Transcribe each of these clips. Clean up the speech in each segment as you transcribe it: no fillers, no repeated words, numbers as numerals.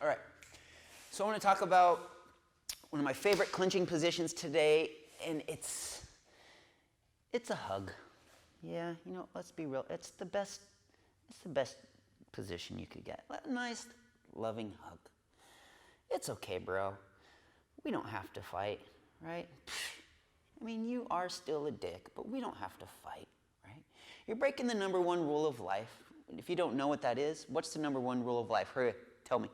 All right. So I want to talk about one of my favorite clinching positions today, and it's a hug. Yeah, you know, let's be real. It's the best position you could get. A nice, loving hug. It's okay, bro. We don't have to fight, right? I mean, you are still a dick, but we don't have to fight, right? You're breaking the number one rule of life. If you don't know what that is, what's the number one rule of life? Hurry, tell me.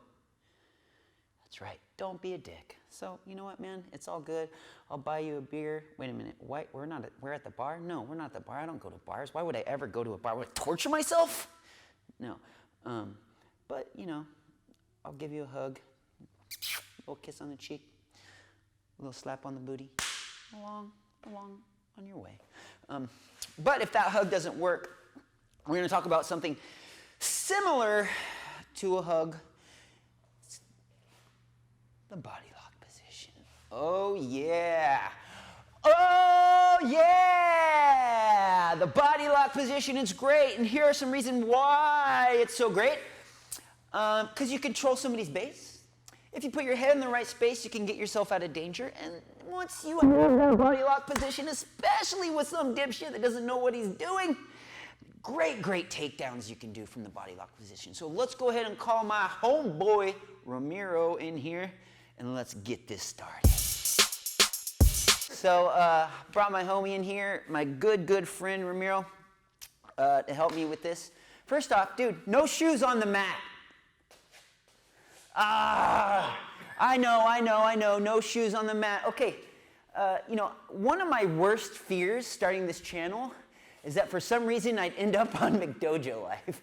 That's right. Don't be a dick. So, you know what, man? It's all good. I'll buy you a beer. Wait a minute. Why? We're at the bar? No, we're not at the bar. I don't go to bars. Why would I ever go to a bar? Would I torture myself? No. But, you know, I'll give you a hug, a little kiss on the cheek, a little slap on the booty, along on your way. But if that hug doesn't work, we're going to talk about something similar to a hug. It's the body lock position. Oh, yeah. Oh, yeah. The body lock position is great. And here are some reasons why it's so great. Because you control somebody's base. If you put your head in the right space, you can get yourself out of danger. And once you have that body lock position, especially with some dipshit that doesn't know what he's doing, great takedowns you can do from the body lock position. So let's go ahead and call my homeboy Ramiro in here, and let's get this started. So brought my homie in here, my good friend Ramiro, to help me with this. First off, dude, no shoes on the mat. I know, no shoes on the mat. Okay, you know, one of my worst fears starting this channel is that for some reason I'd end up on McDojo Life.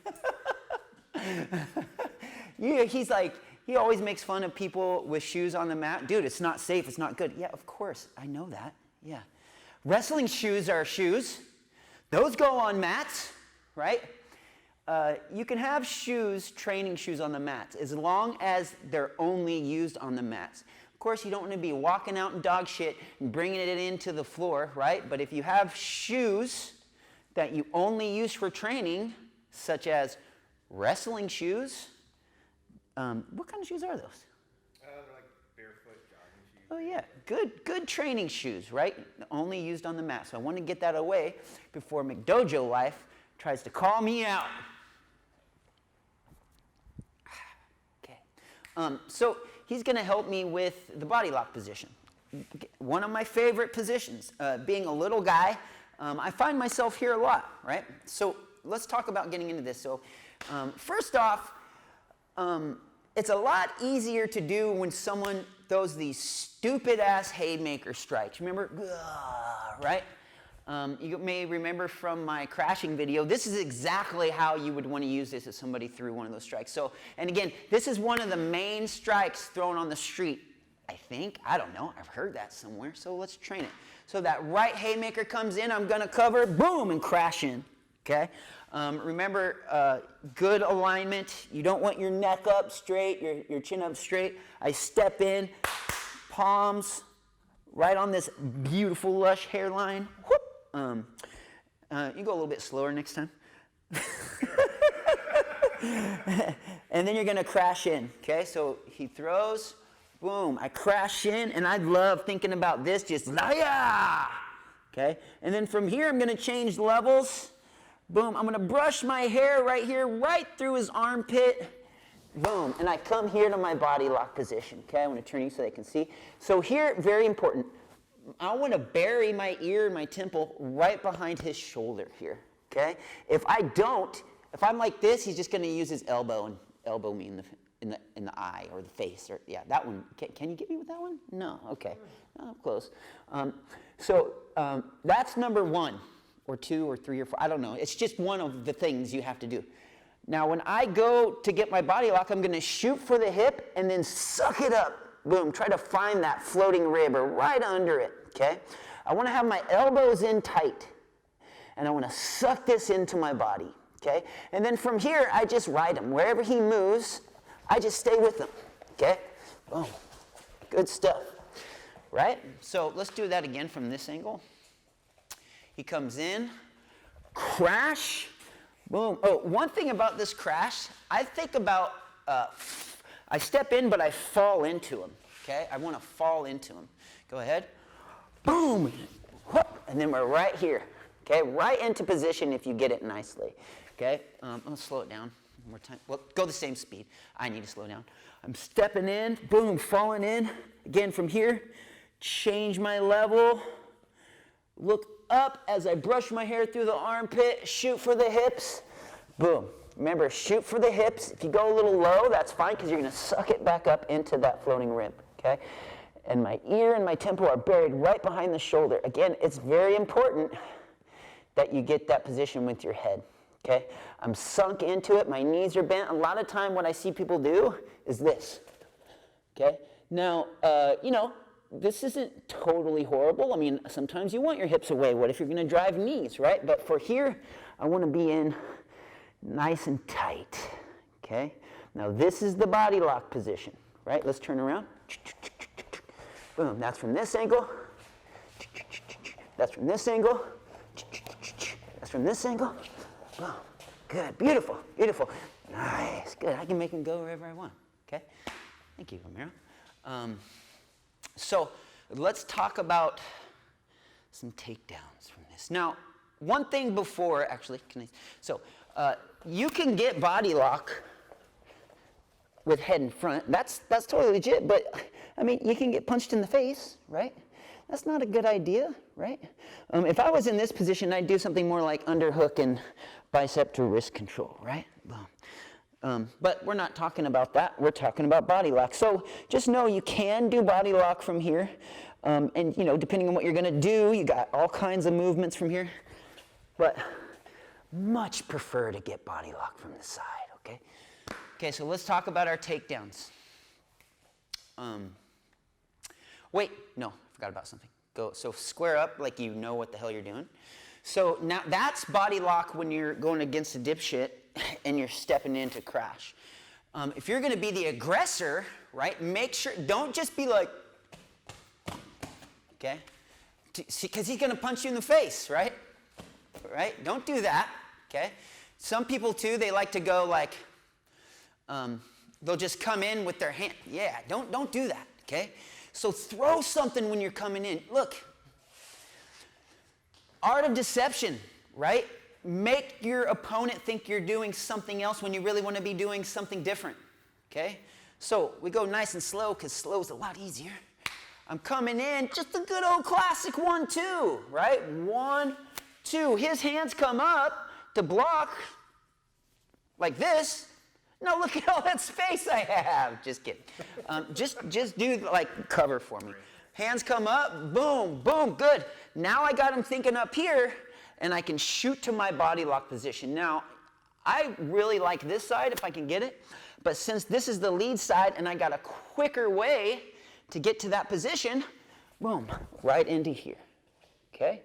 He's like, he always makes fun of people with shoes on the mat. Dude, it's not safe, it's not good. Yeah, of course, I know that, yeah. Wrestling shoes are shoes. Those go on mats, right? You can have shoes, training shoes on the mats, as long as they're only used on the mats. Of course, you don't want to be walking out in dog shit and bringing it into the floor, right? But if you have shoes that you only use for training, such as wrestling shoes, what kind of shoes are those? They're like barefoot jogging shoes. Oh yeah, good training shoes, right? Only used on the mat. So I want to get that away before McDojo Life tries to call me out. Okay. So he's going to help me with the body lock position. One of my favorite positions. Being a little guy, I find myself here a lot, right? So let's talk about getting into this. So first off, it's a lot easier to do when someone throws these stupid-ass haymaker strikes. Remember? Right? You may remember from my crashing video, this is exactly how you would want to use this if somebody threw one of those strikes. So, and again, this is one of the main strikes thrown on the street, I think. I don't know. I've heard that somewhere. So let's train it. So that right haymaker comes in, I'm going to cover, boom, and crash in. Okay? Remember, good alignment. You don't want your neck up straight, your chin up straight. I step in, palms right on this beautiful, lush hairline. Whoop. You go a little bit slower next time. And then you're going to crash in. Okay? So he throws, boom. I crash in, and I love thinking about this. Just, okay? And then from here, I'm going to change levels. Boom, I'm going to brush my hair right here, right through his armpit. Boom, and I come here to my body lock position. Okay, I want to turn you so they can see. So here, very important, I want to bury my ear and my temple right behind his shoulder here. Okay, if I don't, if I'm like this, he's just going to use his elbow and elbow me in the eye or the face. Or yeah, that one. Can you get me with that one? No, okay, no, close. So that's number one. Or 2 or 3 or 4, I don't know. It's just one of the things you have to do. Now, when I go to get my body lock, I'm going to shoot for the hip and then suck it up. Boom, try to find that floating rib or right under it, okay? I want to have my elbows in tight, and I want to suck this into my body, okay? And then from here, I just ride him. Wherever he moves, I just stay with him, okay? Boom, good stuff, right? So let's do that again from this angle. He comes in, crash, boom. Oh, one thing about this crash, I think about I step in, but I fall into them, okay? I want to fall into them. Go ahead. Boom, whoop, and then we're right here, okay? Right into position if you get it nicely, okay? I'm going to slow it down one more time. Well, go the same speed. I need to slow down. I'm stepping in, boom, falling in. Again, from here, change my level. Look up as I brush my hair through the armpit, shoot for the hips, boom. Remember, shoot for the hips. If you go a little low, that's fine because you're going to suck it back up into that floating rim, okay? And my ear and my temple are buried right behind the shoulder. Again, it's very important that you get that position with your head, okay? I'm sunk into it. My knees are bent. A lot of time what I see people do is this, okay? Now, this isn't totally horrible. I mean, sometimes you want your hips away. What if you're going to drive knees, right? But for here, I want to be in nice and tight, okay? Now, this is the body lock position, right? Let's turn around. Boom, that's from this angle. That's from this angle. That's from this angle. Boom, good, beautiful, beautiful. Nice, good. I can make them go wherever I want, okay? Thank you, Amira. So let's talk about some takedowns from this. Now, one thing before, actually, you can get body lock with head in front. That's totally legit, but I mean, you can get punched in the face, right? That's not a good idea, right? If I was in this position, I'd do something more like underhook and bicep to wrist control, right? Boom. But we're not talking about that. We're talking about body lock. So just know you can do body lock from here. And, depending on what you're going to do, you got all kinds of movements from here. But much prefer to get body lock from the side, okay? Okay, so let's talk about our takedowns. Wait, no, I forgot about something. So square up like you know what the hell you're doing. So now that's body lock when you're going against a dipshit and you're stepping in to crash. If you're going to be the aggressor, right, make sure, don't just be like, okay? Because he's going to punch you in the face, right? Right? Don't do that, okay? Some people, too, they like to go like, they'll just come in with their hand. Yeah, don't do that, okay? So throw something when you're coming in. Look, art of deception, right? Make your opponent think you're doing something else when you really want to be doing something different, okay? So we go nice and slow because slow is a lot easier. I'm coming in, just a good old classic 1-2, right? 1-2. His hands come up to block like this. No, look at all that space I have. Just kidding. Just do like cover for me. Hands come up, boom, boom, good. Now I got him thinking up here, and I can shoot to my body lock position. Now, I really like this side if I can get it, but since this is the lead side and I got a quicker way to get to that position, boom, right into here. Okay?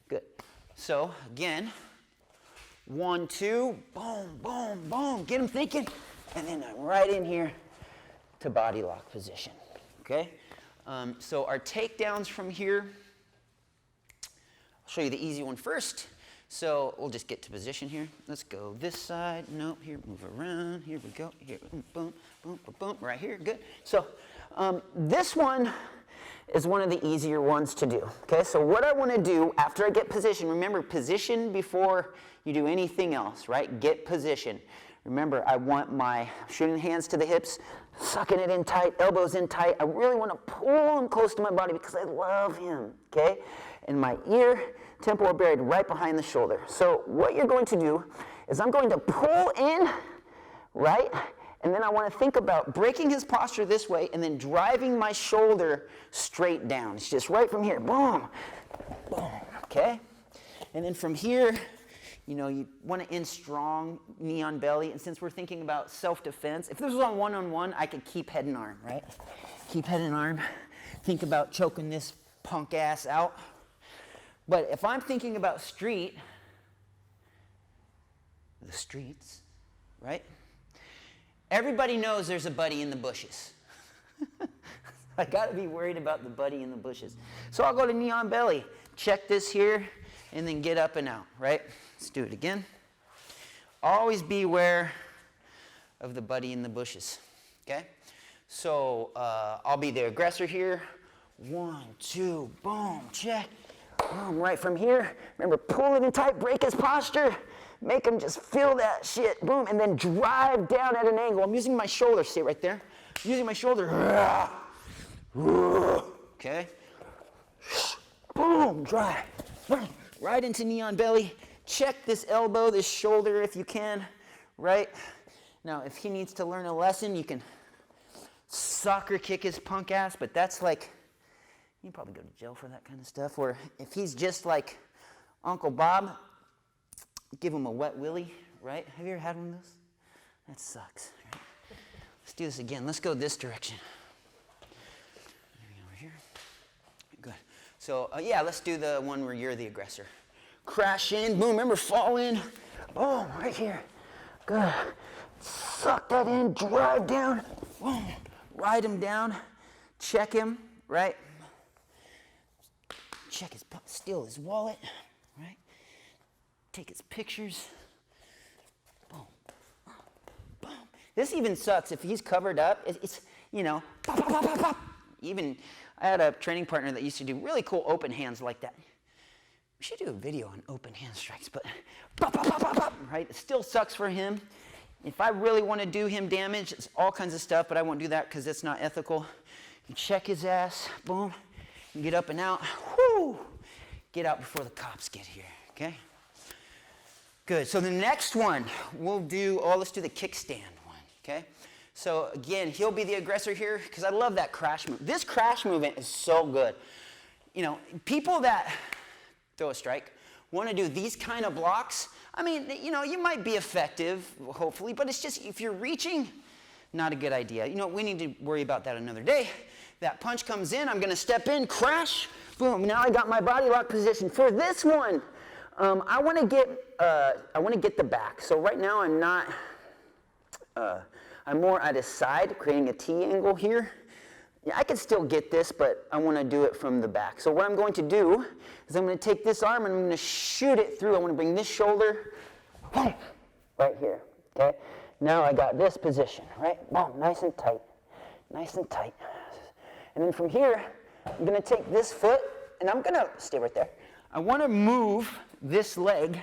Good. So, again, 1-2, boom, boom, boom. Get him thinking, and then I'm right in here to body lock position. Okay? So our takedowns from here, I'll show you the easy one first. So we'll just get to position here. Let's go this side. Nope, here, move around. Here we go. Here, boom, boom, boom, boom, right here. Good. So this one is one of the easier ones to do. Okay, so what I want to do after I get position, remember position before you do anything else, right? Get position. Remember, I want my shooting hands to the hips, sucking it in tight, elbows in tight. I really want to pull him close to my body because I love him, okay? And my ear, temple are buried right behind the shoulder. So what you're going to do is I'm going to pull in, right? And then I want to think about breaking his posture this way and then driving my shoulder straight down. It's just right from here, boom, boom, okay? And then from here, you want to end strong, knee on belly. And since we're thinking about self-defense, if this was on one-on-one, I could keep head and arm, right? Keep head and arm. Think about choking this punk ass out. But if I'm thinking about the streets, right? Everybody knows there's a buddy in the bushes. I got to be worried about the buddy in the bushes. So I'll go to knee on belly, check this here, and then get up and out, right? Let's do it again. Always beware of the buddy in the bushes. okay? So I'll be the aggressor here. 1, 2, boom, check. Boom, right from here. Remember, pull it in tight, break his posture. Make him just feel that shit, boom, and then drive down at an angle. I'm using my shoulder, stay right there. I'm using my shoulder. Okay? Boom, drive. Boom, right into knee on belly. Check this elbow, this shoulder if you can, right? Now, if he needs to learn a lesson, you can soccer kick his punk ass, but that's like, you probably go to jail for that kind of stuff. Or if he's just like Uncle Bob, give him a wet willy, right? Have you ever had one of those? That sucks. Right? Let's do this again. Let's go this direction. Over here. Good. So yeah, let's do the one where you're the aggressor. Crash in, boom, remember, fall in. Boom, right here. Good. Suck that in, drive down. Boom. Ride him down. Check him, right? Check his, steal his wallet, right? Take his pictures. Boom, boom, boom. This even sucks if he's covered up. It's you know, pop, pop, pop, pop, pop. Even, I had a training partner that used to do really cool open hands like that. We should do a video on open hand strikes, but pop, pop, pop, pop, pop, right? It still sucks for him. If I really want to do him damage, it's all kinds of stuff, but I won't do that because it's not ethical. You check his ass, boom. You get up and out, whoo! Get out before the cops get here, okay? Good, so the next one, we'll do, let's do the kickstand one, okay? So again, he'll be the aggressor here because I love that crash move. This crash movement is so good. You know, people that throw a strike want to do these kind of blocks. I mean, you know, you might be effective, hopefully, but it's just, if you're reaching, not a good idea. You know, we need to worry about that another day. That punch comes in, I'm going to step in, crash, boom. Now I got my body lock position. For this one, I want to get the back. So right now I'm not, I'm more at his side, creating a T angle here. Yeah, I can still get this, but I want to do it from the back. So what I'm going to do is I'm going to take this arm and I'm going to shoot it through. I want to bring this shoulder, boom, right here, okay? Now I got this position, right? Boom, nice and tight, nice and tight. And then from here, I'm going to take this foot, and I'm going to stay right there. I want to move this leg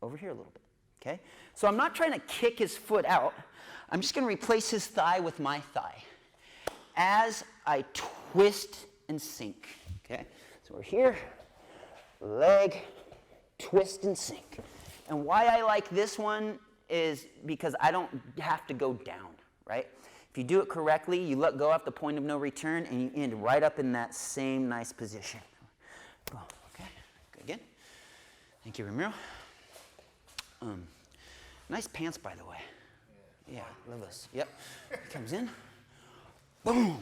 over here a little bit, okay? So I'm not trying to kick his foot out. I'm just going to replace his thigh with my thigh as I twist and sink, okay? So we're here, leg, twist and sink. And why I like this one is because I don't have to go down, right? If you do it correctly, you let go at the point of no return, and you end right up in that same nice position. Boom, okay, good again. Thank you, Ramiro. Nice pants, by the way. Yeah, love this. Yep, comes in. Boom,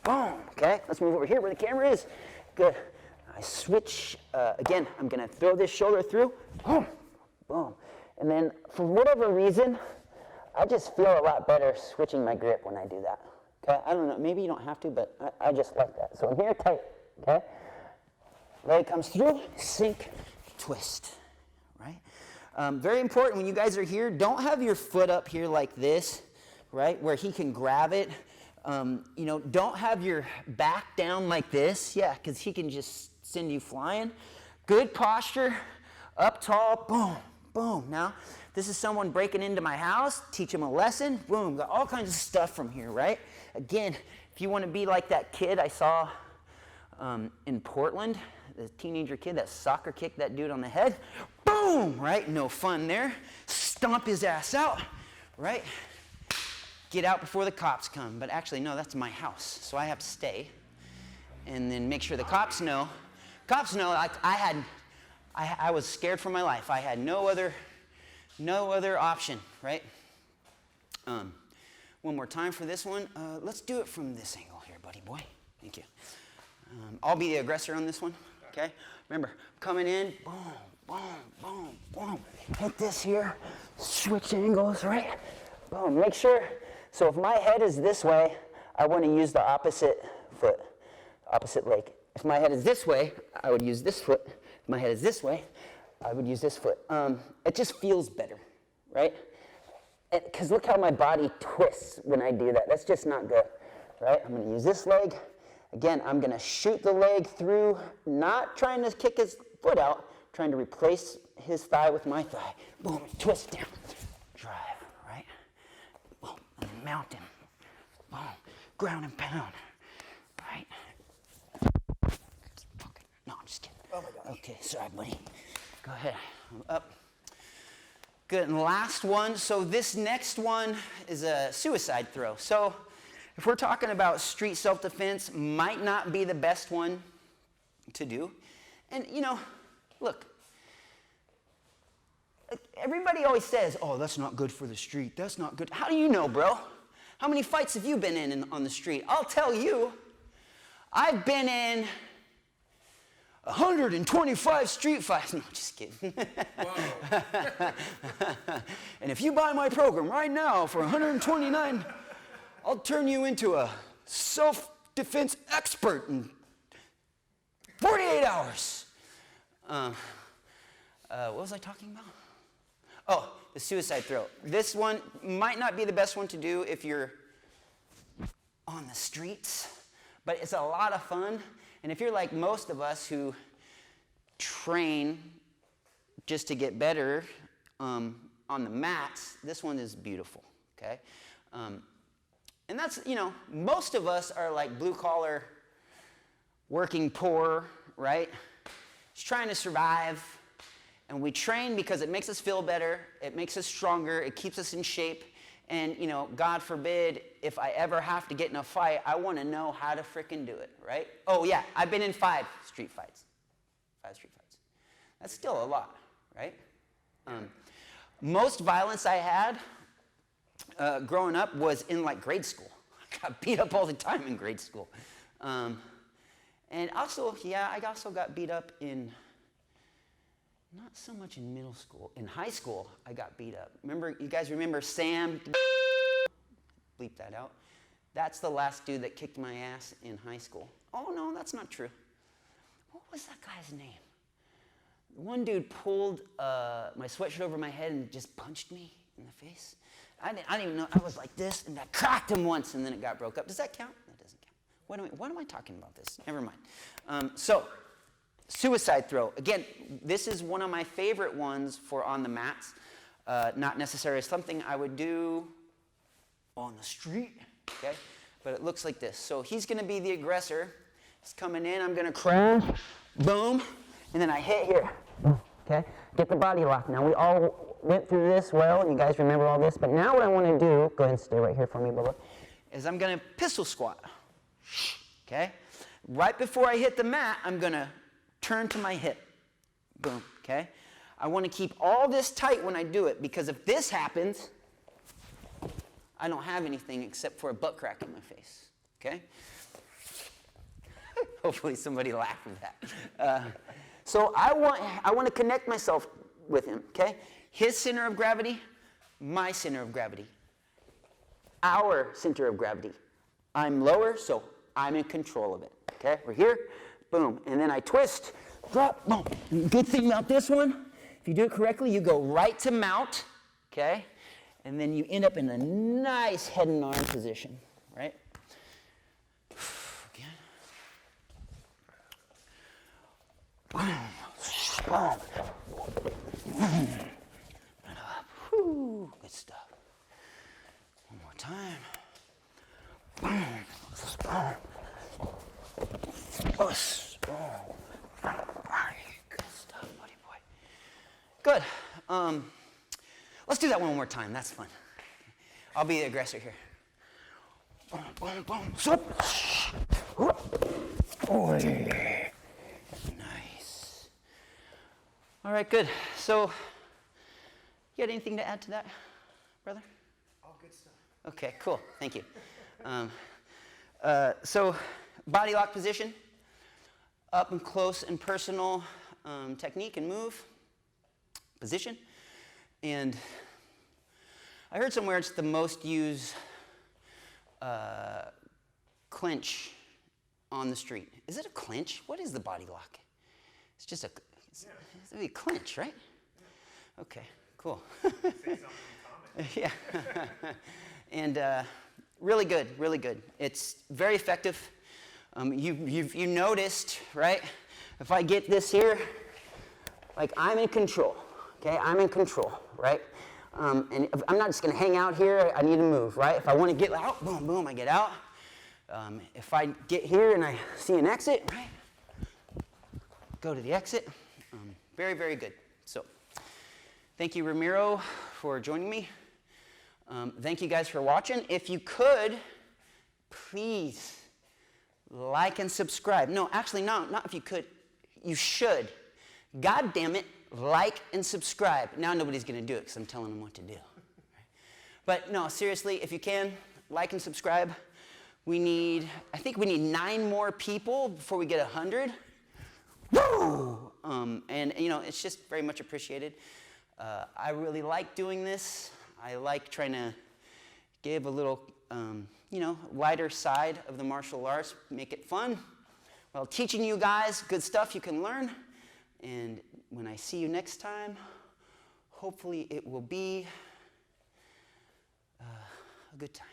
boom, okay? Let's move over here where the camera is. Good. I switch, again, I'm gonna throw this shoulder through, boom, boom. And then, for whatever reason, I just feel a lot better switching my grip when I do that, okay? I don't know, maybe you don't have to, but I just like that. So I'm here tight, okay? Leg comes through, sink, twist, right? Very important when you guys are here, don't have your foot up here like this, right, where he can grab it. You know, don't have your back down like this, yeah, because he can just send you flying. Good posture, up tall, boom, boom. Now, this is someone breaking into my house, teach him a lesson, boom, got all kinds of stuff from here, right? Again, if you want to be like that kid I saw in Portland, the teenager kid that soccer kicked that dude on the head, boom, right? No fun there. Stomp his ass out, right? Get out before the cops come. But actually, no, that's my house, so I have to stay. And then make sure the cops know. Cops know I was scared for my life. I had no other option, right? One more time for this one. Let's do it from this angle here, buddy boy. Thank you. I'll be the aggressor on this one, okay? Remember, coming in, boom, boom, boom, boom. Hit this here, switch angles, right? Boom, make sure. So if my head is this way, I want to use the opposite foot, opposite leg. If my head is this way, I would use this foot. If my head is this way, I would use this foot. It just feels better, right? because look how my body twists when I do that. That's just not good, right? I'm going to use this leg. Again, I'm going to shoot the leg through, not trying to kick his foot out, trying to replace his thigh with my thigh. Boom, twist down, drive, right? Boom, and then mount him. Boom, ground and pound, right? Okay. No, I'm just kidding. Oh my God. Okay, sorry, buddy. Go ahead, up. Good, and last one. So this next one is a suicide throw. So if we're talking about street self-defense, might not be the best one to do. And you know, look, everybody always says, oh, that's not good for the street. That's not good. How do you know, bro? How many fights have you been in on the street? I'll tell you, I've been in 125 street fights. No, just kidding. And if you buy my program right now for 129, I'll turn you into a self-defense expert in 48 hours. What was I talking about? Oh, the suicide throw. This one might not be the best one to do if you're on the streets, but it's a lot of fun. And if you're like most of us who train just to get better on the mats, this one is beautiful, okay? And that's, you know, most of us are like blue collar, working poor, right? Just trying to survive. And we train because it makes us feel better, it makes us stronger, it keeps us in shape. And, you know, God forbid, if I ever have to get in a fight, I want to know how to frickin' do it, right? Oh, yeah, I've been in 5 street fights. 5 street fights. That's still a lot, right? Most violence I had growing up was in, like, grade school. I got beat up all the time in grade school. And also, yeah, I also got beat up in... Not so much in middle school. In high school, I got beat up. Remember, you guys remember Sam? Bleep that out. That's the last dude that kicked my ass in high school. Oh, no, that's not true. What was that guy's name? One dude pulled my sweatshirt over my head and just punched me in the face. I didn't even know. I was like this, and I cracked him once, and then it got broke up. Does that count? That doesn't count. What am I talking about this? Never mind. Suicide throw. Again, this is one of my favorite ones for on the mats. Not necessarily something I would do on the street, okay? But it looks like this. So he's going to be the aggressor. He's coming in. I'm going to crash, boom, and then I hit here, okay? Get the body lock. Now, we all went through this well. You guys remember all this. But now what I want to do, go ahead and stay right here for me, Bubba, is I'm going to pistol squat, okay? Right before I hit the mat, I'm going to turn to my hip. Boom, okay? I want to keep all this tight when I do it because if this happens, I don't have anything except for a butt crack in my face, okay? Hopefully somebody laughed at that. So I want to connect myself with him, okay? His center of gravity, my center of gravity. Our center of gravity. I'm lower, so I'm in control of it, okay? We're here. Boom, and then I twist, drop, boom. Good thing about this one, if you do it correctly, you go right to mount, okay? And then you end up in a nice head and arm position, right? Again. Boom, boom, boom, and up. Whew, good stuff. One more time. Boom, boom. Oh, good stuff, buddy boy. Good. Let's do that one more time. That's fun. I'll be the aggressor here. Boom, boom, boom. Oh, yeah. Nice. All right, good. So, you got anything to add to that, brother? All good stuff. Okay, cool. Thank you. So, body lock position, up and close and personal technique and move, position. And I heard somewhere it's the most used clinch on the street. Is it a clinch? What is the body lock? It's just it's a clinch, right? Yeah. Okay, cool. Say something in comments. Yeah. And really good, really good. It's very effective. You noticed, right? If I get this here, like I'm in control, okay? I'm in control, right? And if I'm not just gonna hang out here, I need to move, right? If I wanna get out, boom, boom, I get out. If I get here and I see an exit, right? Go to the exit. Very, very good. So, thank you, Ramiro, for joining me. Thank you guys for watching. If you could, please like and subscribe. No, actually, no, not if you could. You should. God damn it, like and subscribe. Now nobody's going to do it because I'm telling them what to do. But no, seriously, if you can, like and subscribe. I think we need 9 more people before we get 100. Woo! And, it's just very much appreciated. I really like doing this. I like trying to give a little, lighter side of the martial arts, make it fun, while teaching you guys good stuff you can learn. And when I see you next time, hopefully it will be a good time.